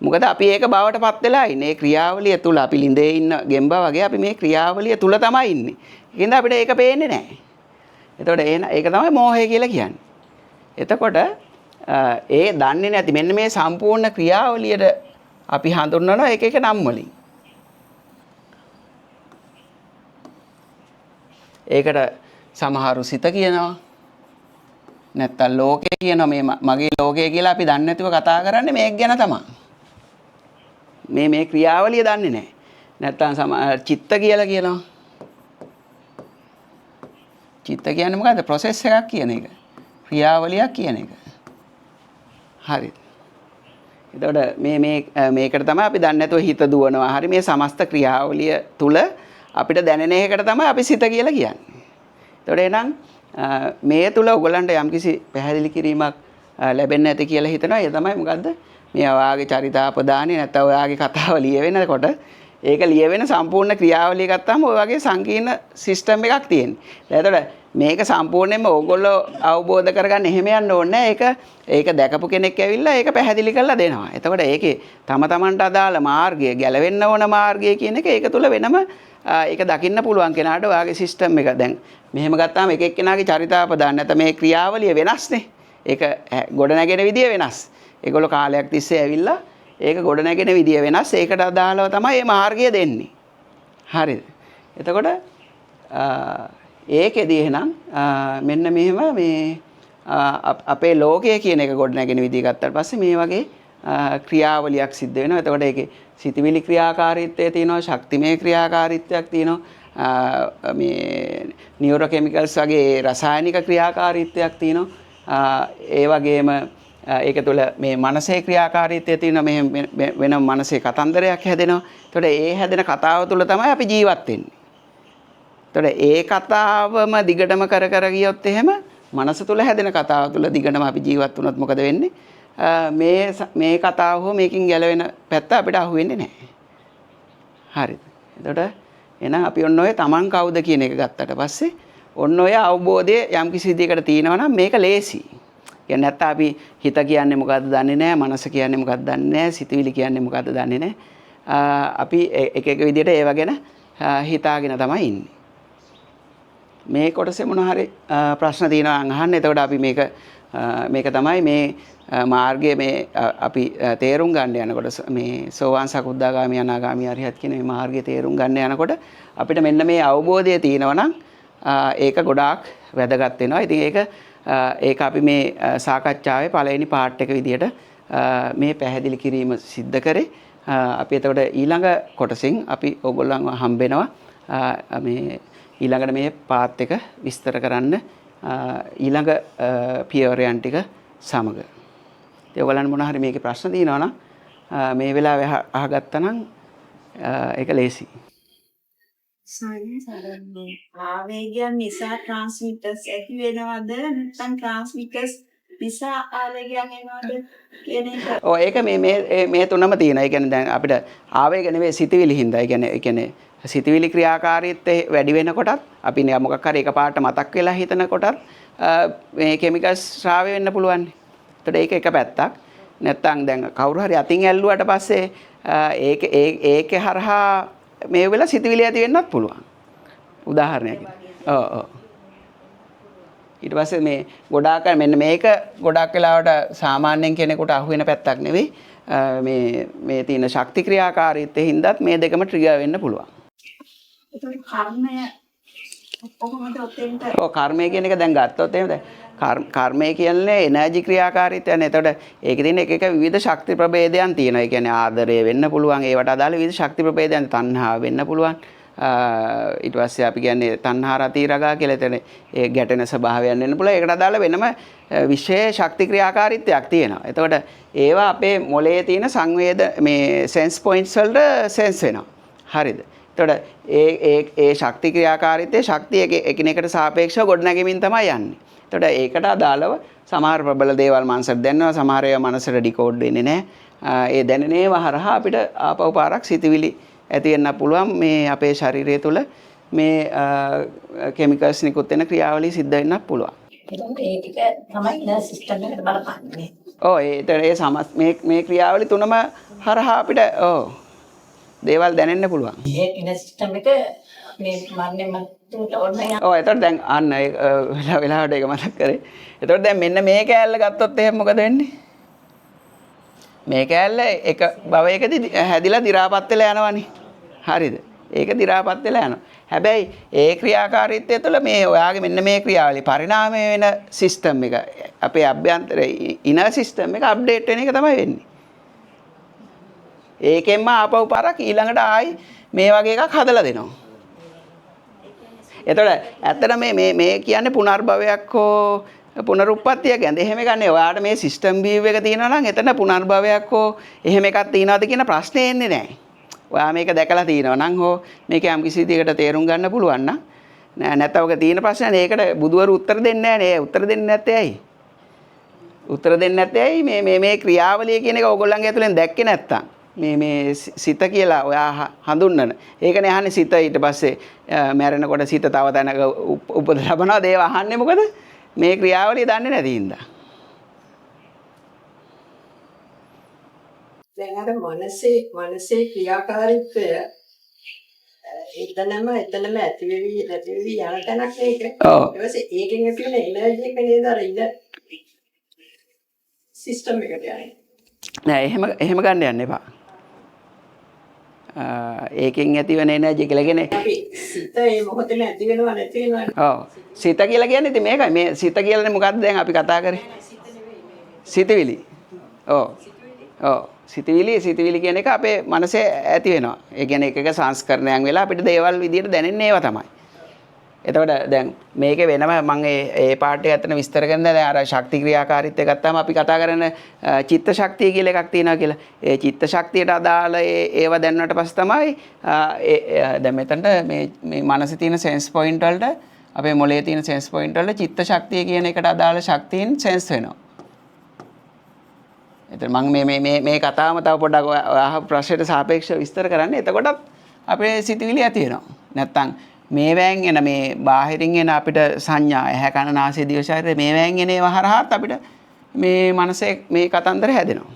මොකද අපි ඒක බවට පත් වෙලා ඉන්නේ. මේ ක්‍රියාවලිය තුල අපි ළිඳේ ඉන්න ගෙම්බා වගේ අපි මේ ක්‍රියාවලිය තුල තමයි ඉන්නේ. ඒකින්ද අපිට ඒක පේන්නේ නැහැ. එතකොට ඒක තමයි මෝහය කියලා කියන්නේ. එතකොට ඒ දන්නේ නැති මෙන්න මේ සම්පූර්ණ ක්‍රියාවලියට අපි හඳුන්වනවා එක නම් වලින්. ඒකට සමහරු සිත කියනවා. නැත්තම් ලෝකය කියනවා. මේ මගේ ලෝකය කියලා අපි දන්නේ නැතිව කතා කරන්නේ මේක ගැන තමයි. මේ ක්‍රියාවලිය දන්නේ නැහැ. නැත්තම් චිත්ත කියලා කියනවා. චිත්ත කියන්නේ මොකද්ද? ප්‍රොසෙස් එකක් කියන එක. ක්‍රියාවලියක් කියන එක. හරිද? එතකොට මේකට තමයි අපි දන්නේ නැතුව හිත දුවනවා. හරි මේ සමස්ත ක්‍රියාවලිය තුල අපිට දැනෙන එකකට තමයි අපි සිත කියලා කියන්නේ. එතකොට එහෙනම් මේ තුල ඔයගලන්ට යම්කිසි පැහැදිලි කිරීමක් ලැබෙන්නේ නැති කියලා හිතනවා. ඒ තමයි මොකද්ද? මේ ඔයාගේ චරිතාපදානිය නැත්නම් ඔයාගේ කතාව ලියවෙනකොට ඒක ලියවෙන සම්පූර්ණ ක්‍රියාවලිය ගත්තාම ඔය වගේ සංකීර්ණ සිස්ටම් එකක් තියෙනවා. එතකොට මේක සම්පූර්ණයෙන්ම ඕගොල්ලෝ අවබෝධ කරගන්න එහෙම යන්න ඕනේ නැහැ. ඒක දැකපු කෙනෙක් ඇවිල්ලා ඒක පැහැදිලි කරලා දෙනවා. එතකොට ඒකේ තම තමන්ට අදාළ මාර්ගය, ගැලවෙන්න ඕන මාර්ගය කියන එක ඒක තුල වෙනම ඒක දකින්න පුළුවන් කෙනාට ඔයාගේ සිස්ටම් එක. දැන් මෙහෙම ගත්තාම එක එක්කෙනාගේ චරිතාපදාන නැත්නම් මේ ක්‍රියාවලිය වෙනස්නේ. ඒක ගොඩ නැගෙන විදිය වෙනස්. ඒගොල්ලෝ කාලයක් තිස්සේ ඇවිල්ලා ඒක ගොඩ නැගෙන විදිය වෙනස්. ඒකට අදාළව තමයි මේ මාර්ගය දෙන්නේ. හරිද? එතකොට ඒකෙදි එහෙනම් මෙන්න මෙහෙම මේ අපේ ලෝකය කියන එක ගොඩ නැගෙන විදිය ගත්තාට පස්සේ මේ වගේ ක්‍රියාවලියක් සිද්ධ වෙනවා. එතකොට ඒකේ සිතවිලි ක්‍රියාකාරීත්වය තියෙනවා, ශක්තිමය ක්‍රියාකාරීත්වයක් තියෙනවා, මේ නියුරෝ කෙමිකල්ස් වගේ රසායනික ක්‍රියාකාරීත්වයක් තියෙනවා. ඒ වගේම ඒක තුළ මේ මනසේ ක්‍රියාකාරීත්වය තියෙනවා. මේ වෙනම මනසේ කතන්දරයක් හැදෙනවා. එතකොට ඒ හැදෙන කතාව තුළ තමයි අපි ජීවත් වෙන්නේ. එතකොට ඒ කතාවම දිගටම කර ගියොත් එහෙම මනස තුළ හැදෙන කතාව තුළ දිගටම අපි ජීවත් වුණොත් මොකද වෙන්නේ? මේ කතාව හෝ මේකින් ගැලවෙන පැත්ත අපිට අහු වෙන්නේ නැහැ. හරිද? එතකොට එහෙනම් අපි ඔන්න ඔය තමන් කවුද කියන එක ගත්තට පස්සේ ඔන්න ඔය අවබෝධය යම් කිසි විදිහකට තියෙනවා නම් මේක ලේසි. කියන්නේ නැත්නම් අපි හිත කියන්නේ මොකද්ද දන්නේ නැහැ, මනස කියන්නේ මොකද්ද දන්නේ නැහැ, සිතුවිලි කියන්නේ මොකද්ද දන්නේ නැහැ. අපි එක විදිහට ඒව ගැන හිතාගෙන තමයි ඉන්නේ. මේ කොටසේ මොන හරි ප්‍රශ්න තියෙනවා නම් අහන්න. එතකොට අපි මේක තමයි මේ මාර්ගයේ මේ අපි තේරුම් ගන්න යනකොට මේ සෝවාන් සකුද්දාගාමි අනාගාමි අරිහත් කියන මේ මාර්ගයේ තේරුම් ගන්න යනකොට අපිට මෙන්න මේ අවබෝධය තියෙනවා නම් ඒක ගොඩාක් වැදගත් වෙනවා. ඉතින් ඒක අපි මේ සාකච්ඡාවේ පළවෙනි පාර්ට් එක විදිහට මේ පැහැදිලි කිරීම සිද්ධ කරේ. අපි එතකොට ඊළඟ කොටසින් අපි ඕගොල්ලන්ව හම්බෙනවා මේ ඊළඟට මේ පාත් එක විස්තර කරන්න ඊළඟ පියවරයන් ටික සමග. ඉතින් ඔයගලන්ට මොන හරි මේකේ ප්‍රශ්න තියෙනවා නම් මේ වෙලාවේ අහගත්තා නම් ඒක ලේසි. සාමාන්‍යයෙන් ආවේගයන් නිසා ට්‍රාන්ස්මිටර්ස් ඇති වෙනවද නැත්නම් ට්‍රාන්ස්මිටර්ස් නිසා ආවේගයන් එනවද කියන එක? ඔව් ඒක මේ තුනම තියෙනවා. ඒ කියන්නේ දැන් අපිට ආවේග නෙවෙයි සිතවිලි හින්දා. ඒ කියන්නේ සිතවිලි ක්‍රියාකාරීත්වය වැඩි වෙනකොටත් අපි මොකක් හරි එකපාරට මතක් වෙලා හිතනකොටත් මේ කෙමිකල්ස් ශ්‍රාවය වෙන්න පුළුවන්. එතකොට ඒක එක පැත්තක්. නැත්තම් දැන් කවුරු හරි අතින් ඇල්ලුවාට පස්සේ ඒක හරහා මේ වෙලාව සිතවිලි ඇති වෙන්නත් පුළුවන්. උදාහරණයක්. ඔව්. ඊට පස්සේ මේ ගොඩාක් මෙන්න මේක ගොඩාක් වෙලාවට සාමාන්‍යයෙන් කෙනෙකුට අහු වෙන පැත්තක් නෙවෙයි. මේ තියෙන ශක්ති ක්‍රියාකාරීත්වයෙන් හින්දාත් මේ දෙකම ට්‍රිගර් වෙන්න පුළුවන්. ඒක කර්මය කොහොමද ඔතෙන්ට? ඔව් කර්මය කියන එක දැන් ගත්තොත් එහෙම දැන් කර්මය කියන්නේ එනර්ජි ක්‍රියාකාරීත්වයනේ. එතකොට ඒකේ තියෙන එක විවිධ ශක්ති ප්‍රභේදයන් තියෙනවා. ඒ කියන්නේ ආදරය වෙන්න පුළුවන්. ඒවට අදාළ විවිධ ශක්ති ප්‍රභේදයන් තණ්හාව වෙන්න පුළුවන්. ඊට පස්සේ අපි කියන්නේ තණ්හා රති රගා කියලා. එතන ඒ ගැටෙන ස්වභාවයන් වෙන්න පුළුවන්. ඒකට අදාළ වෙනම විශේෂ ශක්ති ක්‍රියාකාරීත්වයක් තියෙනවා. එතකොට ඒවා අපේ මොළයේ තියෙන සංවේද මේ සෙන්ස් පොයින්ට්ස් වලට සෙන්ස් වෙනවා. හරිද? එතකොට ඒ ශක්ති ක්‍රියාකාරීත්වයේ ශක්තිය එකිනෙකට සාපේක්ෂව ගොඩනැගෙමින් තමයි යන්නේ. එතකොට ඒකට අදාළව සමහර ප්‍රබල දේවල් මනසට දැනෙනවා, සමහර ඒවා මනසට ඩිකෝඩ් වෙන්නේ නැහැ. ඒ දැනෙන ඒවා හරහා අපිට ආපහු පාරක් සිතවිලි ඇති වෙන්න පුළුවන්. මේ අපේ ශරීරය තුළ මේ කෙමිකල්ස් නිකුත් වෙන ක්‍රියාවලිය සිද්ධ වෙන්නත් පුළුවන්. ඒ ටික තමයි ඉන සිස්ටම් එකට බලපාන්නේ. ඔව් මේ ක්‍රියාවලිය තුනම හරහා අපිට දේවල් දැනෙන්න පුළුවන්. ඒ ඉන සිස්ටම් එක මේ මන්නේ මතුට ඕනේ. ඔව් එතකොට දැන් අන්න ඒ වෙලාවට ඒක මතක් කරේ. එතකොට දැන් මෙන්න මේ කෑල්ල ගත්තොත් එහෙනම් මොකද වෙන්නේ? මේ කෑල්ල එක භවයකදී හැදිලා දි รา පත් වෙලා යනවනේ. හරිද? ඒක දි รา පත් වෙලා යනවා. හැබැයි ඒ ක්‍රියාකාරීත්වය තුළ මේ ඔයාගේ මෙන්න මේ ක්‍රියාවලිය පරිණාමය වෙන සිස්ටම් එක අපේ අභ්‍යන්තරයේ ඉනර් සිස්ටම් එක අප්ඩේට් වෙන එක තමයි වෙන්නේ. ඒකෙන්ම ආපහු පාරක් ඊළඟට ආයි මේ වගේ එකක් හදලා දෙනවා. එතකොට ඇත්තට මේ කියන්නේ පුනර්භවයක් හෝ පුනරුත්පත්තියක් ගැන. එහෙම ගන්නේ ඔයාට මේ සිස්ටම් වීව් එක තියෙනවා නම් එතන පුනර්භවයක් හෝ එහෙම එකක් තියනවාද කියන ප්‍රශ්නේ එන්නේ නැහැ. ඔයා මේක දැකලා තියෙනවා නම් හෝ මේක යම් කිසි විදිහකට තේරුම් ගන්න පුළුවන් නම් නැත්නම් ඔක තියෙන ප්‍රශ්නේ ඒකට බුදුවරු උත්තර දෙන්නේ නැහැ නේ. උත්තර දෙන්නේ නැත්තේ ඇයි? උත්තර දෙන්නේ නැත්තේ ඇයි? මේ ක්‍රියාවලිය කියන එක ඕගොල්ලන්ගේ ඇතුලෙන් දැක්කේ නැත්තම්. මේ සිත කියලා ඔයා හඳුන්වන. ඒකනේ අහන්නේ සිත ඊට පස්සේ මැරෙනකොට සිත තව තැනක උපත ලබනවා. දේව අහන්නේ මොකද? මේ ක්‍රියාවලිය දන්නේ නැති හින්දා. දැන් අර මනසේ ක්‍රියාකාරීත්වය එතනම ඇති වෙවි යන තැනක් ඒක. ඔව්. ඊට පස්සේ ඒකෙන් ඇති වෙන එනර්ජි එක නේද අර ඉන්න සිස්ටම් එකට යන්නේ. නෑ එහෙම ගන්න යන්න එපා. ඒකෙන් ඇතිවන එනර්ජි කියලා කියන්නේ අපි සිත ඒ මොහොතේම ඇති වෙනවා නැති වෙනවා. ඔව්. සිත කියලා කියන්නේ ඉතින් මේකයි. මේ සිත කියලානේ මොකද්ද දැන් අපි කතා කරේ? සිතවිලි. ඔව්. ඔව්. සිතවිලි කියන එක අපේ මනසේ ඇති වෙනවා. ඒ කියන්නේ එක සංස්කරණයන් වෙලා අපිට දේවල් විදියට දැනෙන්නේ ඒවා තමයි. එතකොට දැන් මේකේ වෙනම මම ඒ පාර්ට් එක ඇත්තට විස්තර කරන්න දැන් අර ශක්ති ක්‍රියාකාරීත්වය ගත්තාම අපි කතා කරන චිත්ත ශක්තිය කියලා එකක් තියෙනවා කියලා. ඒ චිත්ත ශක්තියට අදාළ ඒව දැනනට පස්සේ තමයි දැන් මෙතනට මේ මනසේ තියෙන සෙන්ස් පොයින්ට් වලට අපේ මොළයේ තියෙන සෙන්ස් පොයින්ට් වල චිත්ත ශක්තිය කියන එකට අදාළ ශක්තියින් සෙන්ස් වෙනවා. එතන මම මේ කතාවම තව පොඩ්ඩක් අහපු ප්‍රශ්නෙට සාපේක්ෂව විස්තර කරන්න. එතකොටත් අපේ සිතවිලි ඇති වෙනවා. නැත්තම් මේවැයෙන් එන මේ බාහිරින් එන අපිට සංඥා ඇහැ කන නාසය දිව ශරීරය මේවැයෙන් එන ඒවා හරහාත් අපිට මේ මනසේ මේ කතන්දර හැදෙනවා.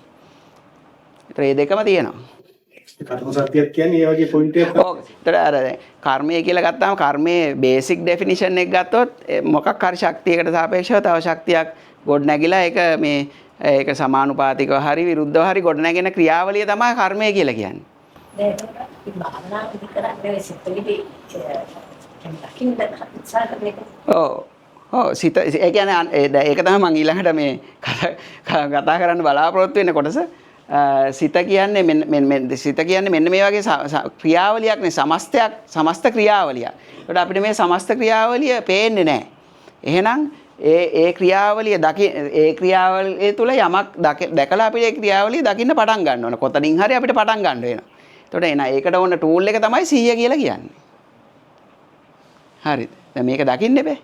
ඒතර මේ දෙකම තියෙනවා. කර්ම සත්‍යයක් කියන්නේ ඒ වගේ පොයින්ට් එකක්. ඔව්. ඒතර අර කර්මය කියලා ගත්තාම කර්මයේ බේසික් ඩෙෆිනිෂන් එක ගත්තොත් මොකක් හරි ශක්තියකට සාපේක්ෂව තව ශක්තියක් ගොඩ නැගිලා ඒක සමානුපාතිකව හරි විරුද්ධව හරි ගොඩ නැගෙන ක්‍රියාවලිය තමයි කර්මය කියලා කියන්නේ. සිත ඒ කියන්නේ ඒක තමයි මම ඊළඟට මේ කතා කරන්න බලාපොරොත්තු වෙන කොටස. සිත කියන්නේ මෙන්න මේ වගේ ක්‍රියාවලියක් නේ සමස්ත ක්‍රියාවලිය. ඒකට අපිට මේ සමස්ත ක්‍රියාවලිය පේන්නේ නැහැ. එහෙනම් ඒ ක්‍රියාවලිය ඒ ක්‍රියාවලිය තුල යමක් දැකලා අපිට ඒ ක්‍රියාවලිය දකින්න පටන් ගන්න ඕන. කොතනින් හරි අපිට පටන් ගන්න වෙනවා. එතකොට ඒකට ඕන ටූල් එක තමයි 100 කියලා කියන්නේ. හරිද? දැන් මේක දකින්න බෑ.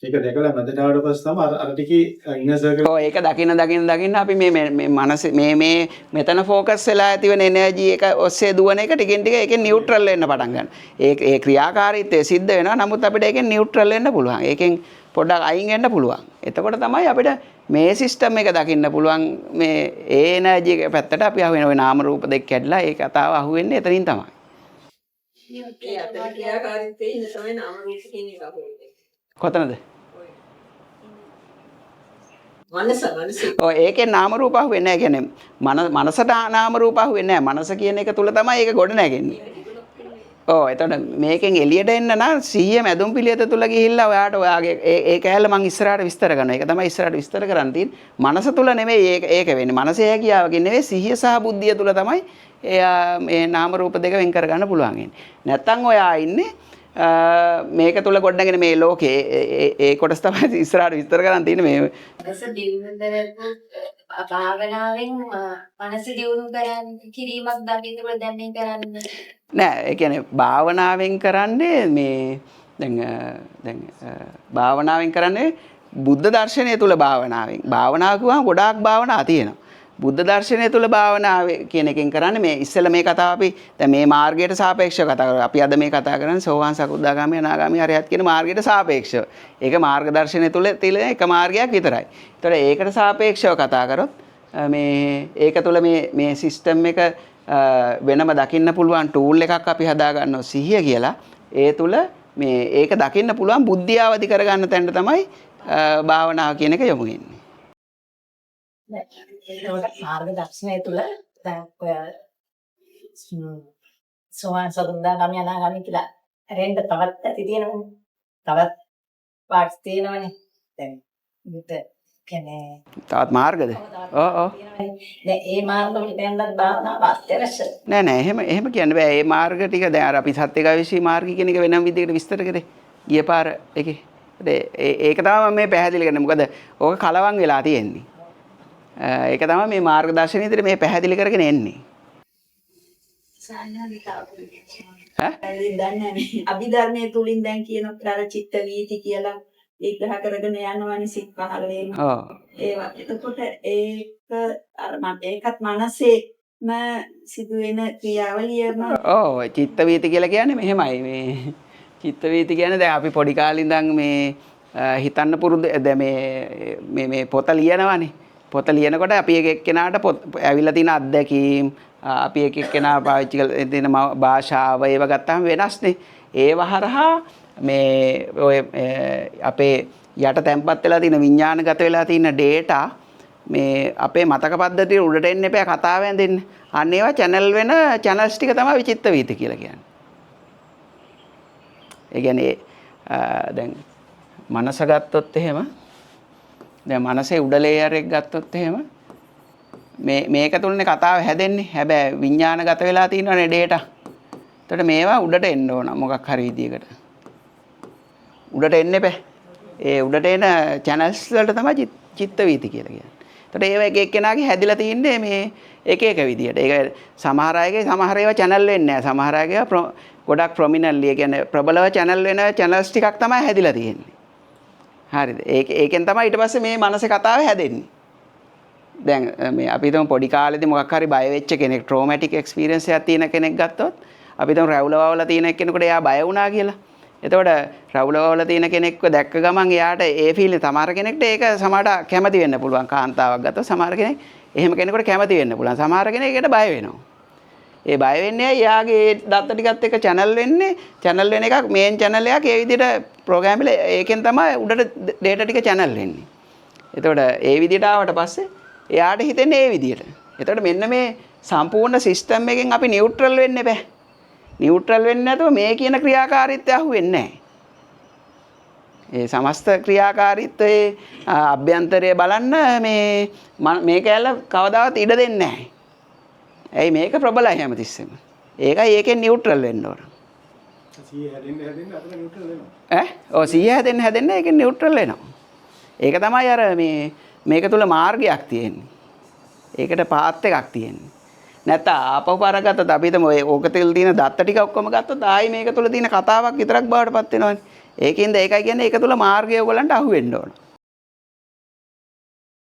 ඒක දැකලා මැදට ආවට පස්සේ තමයි අර ටිකේ ඉනර් සර්කල් ඔව් ඒක දකින්න අපි මේ මනස මේ මෙතන ફોකස් වෙලා ඇතිවෙන එනර්ජි එක ඔස්සේ දුවන එක ටිකෙන් ටික ඒකෙන් නියුට්‍රල් වෙන්න පටන් ගන්නවා. ඒ ක්‍රියාකාරීත්වය සිද්ධ වෙනවා. නමුත් අපිට ඒකෙන් නියුට්‍රල් වෙන්න පුළුවන්. ඒකෙන් පොඩ්ඩක් අයින් වෙන්න පුළුවන්. එතකොට තමයි අපිට මේ සිස්ටම් එක දකින්න පුළුවන්. මේ ඒ එනර්ජි එක පැත්තට අපි අහු වෙන ওই නාම රූප දෙක කැඩලා ඒ කතාව අහු වෙන්නේ එතනින් තමයි. ඒ අතර ක්‍රියාකාරීත්වයේ ඉන්න තමයි නාම රූප කියන එක අහුවෙන්නේ. කොතනද? මනස ඔය ඒකේ නාම රූප අහු වෙන්නේ නැහැ. කියන්නේ මනසට නාම රූප අහු වෙන්නේ නැහැ. මනස කියන එක තුල තමයි ඒක ගොඩ නැගෙන්නේ. ඔව් එතකොට මේකෙන් එළියට එන්න නම් සිහිය මැදුම් පිළියෙත තුල ගිහිල්ලා ඔයාගේ ඒ කැලල මම ඉස්සරහට විස්තර කරනවා. ඒක තමයි ඉස්සරහට විස්තර කරන්න තියෙන්නේ. මනස තුල නෙමෙයි ඒක වෙන්නේ. මනසේ හැකියාවකින් නෙමෙයි සිහිය සහ බුද්ධිය තුල තමයි එයා මේ නාම රූප දෙක වෙන් කර ගන්න පුළුවන් ඉන්නේ. නැත්තම් ඔයා ඉන්නේ මේක තුල ගොඩනගෙන මේ ලෝකේ ඒ කොටස් තමයි ඉස්සරහට විස්තර කරන්න තියෙන්නේ මේ මනස දියුණු කරපු භාවනාවෙන් මනස දියුණු කරන් කිරීමක් දකින්නකොට දැන් මේ කරන්නේ නෑ. ඒ කියන්නේ භාවනාවෙන් කරන්නේ මේ දැන් භාවනාවෙන් කරන්නේ බුද්ධ දර්ශනය තුල භාවනාව කිව්වම ගොඩාක් භාවනා තියෙනවා. බුද්ධ දර්ශනය තුල භාවනාව කියන එකෙන් කරන්නේ මේ ඉස්සෙල්ලා මේ කතාව අපි දැන් මේ මාර්ගයට සාපේක්ෂව කතා කරා. අපි අද මේ කතා කරන්නේ සෝවාන් සකුද්දාගාමී අනාගාමී අරහත් කියන මාර්ගයට සාපේක්ෂව. ඒක මාර්ග දර්ශනය තුල තියෙන එක මාර්ගයක් විතරයි. ඒතකොට ඒකට සාපේක්ෂව කතා කරොත් මේ ඒක තුල මේ සිස්ටම් එක වෙනම දකින්න පුළුවන් ටූල් එකක් අපි හදා ගන්නවා සිහිය කියලා. ඒ තුල මේ ඒක දකින්න පුළුවන් බුද්ධිය අවදි කරගන්න තැනට තමයි භාවනාව කියන එක යොමු වෙන්නේ. ඒකට මාර්ග දර්ශනය තුළ දැන් ඔය සෝවාන් සකුද්දාගාමී අනාගාමී කියලා රෙන්ඩ තවත් ඇති තියෙනවනේ. තවත් පාර්ට්ස් තියෙනවනේ. දැන් විතර කියන්නේ තවත් මාර්ගද? ඔව්. දැන් ඒ මාර්ග වලට යන්නත් භාවනාව අවශ්‍ය. නෑ එහෙම කියන්න බෑ. මේ මාර්ග ටික දැන් අර අපි සත්‍යගාමී මාර්ගය කියන එක වෙනම විදිහකට විස්තර කරේ. ගිය පාර එකේ. ඒක තමයි මම මේ පැහැදිලි කරන්නේ. මොකද ඕක කලවම් වෙලා තියෙන්නේ. ඒක තමයි මේ මාර්ග දර්ශනය විදිහට මේ පැහැදිලි කරගෙන එන්නේ. අභිධර්මයේ තුලින් දැන් කියන ප්‍රාර චිත්ත වීති කියලා විග්‍රහ කරගෙන යනවානි සිත් පහළේම. ඔව්. ඒවා එතකොට ඒක අර ඒකත් මනසේම සිදුවෙන ක්‍රියාවලියම. ඔව් චිත්ත වීති කියලා කියන්නේ මෙහෙමයි. මේ චිත්ත වීති කියන්නේ දැන් අපි පොඩි කාලේ ඉඳන් මේ හිතන්න පුරුදු දැන් මේ පොත ලියනවානේ. පොත ලියනකොට අපි එක එක්කෙනාට ඇවිල්ලා තියෙන අත්දැකීම් අපි එක එක්කෙනා පාවිච්චි කරලා තියෙන භාෂාව ඒව ගත්තාම වෙනස්නේ. ඒව හරහා මේ ඔය අපේ යට තැම්පත් වෙලා තියෙන විඥානගත වෙලා තියෙන data මේ අපේ මතක පද්ධතිය උඩට එන්න එපා කතාව ඇඳෙන්න. අන්න ඒවා channel වෙන channels ටික තමයි විචිත්ත වීති කියලා කියන්නේ. ඒ කියන්නේ දැන් මනස ගත්තොත් එහෙම දැන් මනසේ උඩ ලේයර් එක ගත්තොත් එහෙම මේක තුලනේ කතාව හැදෙන්නේ. හැබැයි විඥානගත වෙලා තියෙනවනේ data. එතකොට මේවා උඩට එන්න ඕන මොකක් හරි විදියකට. උඩට එන්න එපා. ඒ උඩට එන channels වලට තමයි චිත්ත වීති කියලා කියන්නේ. එතකොට ඒවා එක එක්කෙනාගේ හැදිලා තින්නේ මේ එක එක විදියට. ඒක සමහර අයගේ සමහර ඒවා channel වෙන්නේ නැහැ. සමහර අයගේ ගොඩක් prominently ඒ කියන්නේ ප්‍රබලව channel වෙන channels ටිකක් තමයි හැදිලා තියෙන්නේ. හරිද? ඒකෙන් තමයි ඊට පස්සේ මේ මනසේ කතාව හැදෙන්නේ. දැන් මේ අපි හිතමු පොඩි කාලේදී මොකක් හරි බය වෙච්ච කෙනෙක් ට්‍රොමැටික් එක්ස්පීරියන්ස් එකක් තියෙන කෙනෙක් ගත්තොත් අපි හිතමු රැවුලවවල තියෙන කෙනෙකුට එයා බය වුණා කියලා. එතකොට රැවුලවවල තියෙන කෙනෙක්ව දැක්ක ගමන් එයාට ඒ ෆීල් එක සමහර කෙනෙක්ට ඒක සමහරට කැමති වෙන්න පුළුවන්. කාන්තාවක් ගත්තොත් සමහර කෙනෙක් එහෙම කෙනෙකුට කැමති වෙන්න පුළුවන්. සමහර කෙනෙක් ඒකට බය වෙනවා. ඒ බය වෙන්නේ එයාගේ දත්ත ටිකත් එක්ක channel වෙන්නේ. channel වෙන එකක් මේන් channel එකක් ඒ විදිහට ප්‍රෝග්‍රෑම් වෙලා ඒකෙන් තමයි උඩට data ටික channel වෙන්නේ. එතකොට ඒ විදිහට ආවට පස්සේ එයාට හිතෙන්නේ ඒ විදිහට. එතකොට මෙන්න මේ සම්පූර්ණ සිස්ටම් එකෙන් අපි නියුට්‍රල් වෙන්න බෑ. නියුට්‍රල් වෙන්නේ නැතුව මේ කියන ක්‍රියාකාරීත්වය අහුවෙන්නේ නැහැ. ඒ සමස්ත ක්‍රියාකාරීත්වයේ අභ්‍යන්තරය බලන්න මේක ඇල්ල කවදාවත් ඉඩ දෙන්නේ නැහැ. ඇයි මේක ප්‍රබලයි හැමතිස්සෙම. ඒකයි ඒකෙන් නියුට්‍රල් වෙන්න ඕන. 100 හැදෙන්න අතන නියුට්‍රල් වෙනවා. ඔව් 100 හැදෙන්න ඒකෙන් නියුට්‍රල් වෙනවා. ඒක තමයි අර මේක තුල මාර්ගයක් තියෙන්නේ. ඒකට පාත් එකක් තියෙන්නේ. නැත්නම් ආපහු පාර ගත්තත් අපි හිතමු ඕක තෙල් තියෙන දත්ත ටික ඔක්කොම ගත්තොත් ආයි මේක තුල තියෙන කතාවක් විතරක් බවට පත් වෙනවනේ. ඒකින්ද ඒකයි කියන්නේ ඒක තුල මාර්ගය ඔයගලන්ට අහු වෙන්න ඕන.